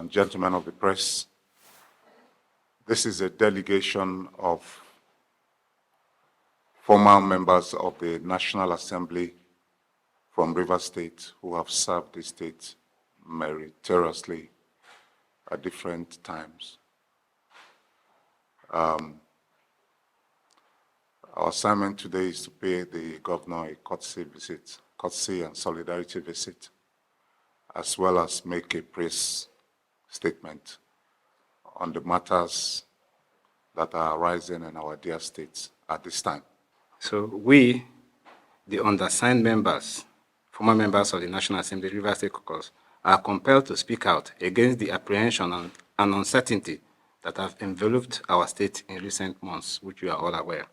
gentlemen of the press, this is a delegation of former members of the National Assembly from Rivers State who have served the state meritoriously at different times. Our assignment today is to pay the governor a courtesy and solidarity visit, as well as make a press statement on the matters that are arising in our dear states at this time. So we, the undersigned members, former members of the National Assembly Rivers State Caucus, are compelled to speak out against the apprehension and uncertainty that have enveloped our state in recent months, which you are all aware.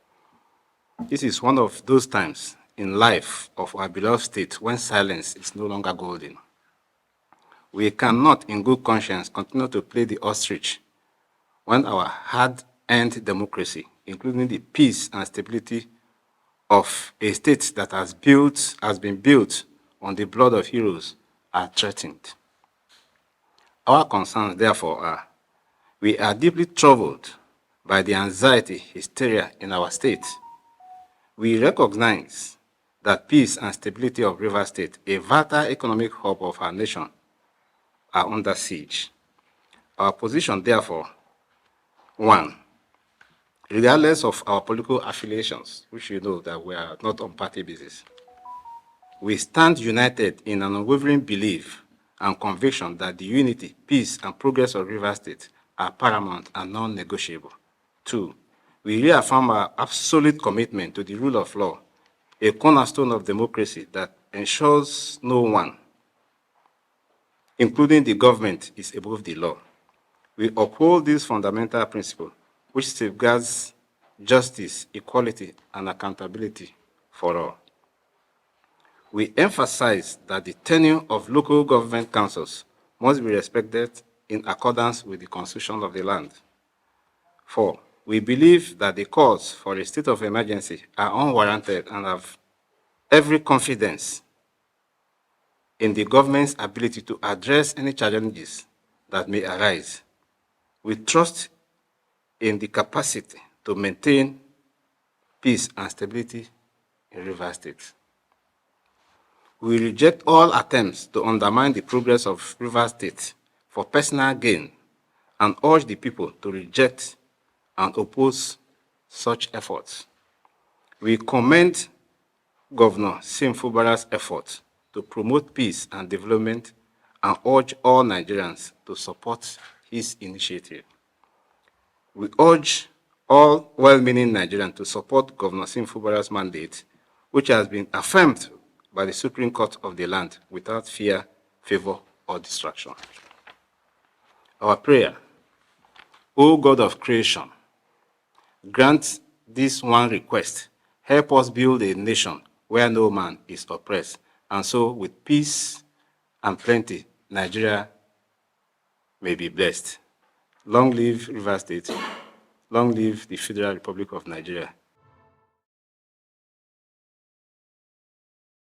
This is one of those times in life of our beloved state when silence is no longer golden. We cannot, in good conscience, continue to play the ostrich when our hard-earned democracy, including the peace and stability of a state that has been built on the blood of heroes, are threatened. Our concerns, therefore, are: we are deeply troubled by the anxiety, hysteria in our state. We recognize that peace and stability of Rivers State, a vital economic hub of our nation, are under siege. Our position, therefore, 1, regardless of our political affiliations, which you know that we are not on party basis, we stand united in an unwavering belief and conviction that the unity, peace, and progress of Rivers State are paramount and non-negotiable. 2, we reaffirm our absolute commitment to the rule of law, a cornerstone of democracy that ensures no one, including the government, is above the law. We uphold this fundamental principle, which safeguards justice, equality, and accountability for all. We emphasize that the tenure of local government councils must be respected in accordance with the Constitution of the land. 4, we believe that the calls for a state of emergency are unwarranted and have every confidence in the government's ability to address any challenges that may arise. We trust in the capacity to maintain peace and stability in Rivers State. We reject all attempts to undermine the progress of Rivers State for personal gain and urge the people to reject and oppose such efforts. We commend Governor Siminalayi Fubara's efforts to promote peace and development and urge all Nigerians to support his initiative. We urge all well-meaning Nigerians to support Governor Siminalayi Fubara's mandate, which has been affirmed by the Supreme Court of the land without fear, favor, or distraction. Our prayer: O God of creation, grant this one request. Help us build a nation where no man is oppressed, and so with peace and plenty, Nigeria may be blessed. Long live Rivers State. Long live the Federal Republic of Nigeria.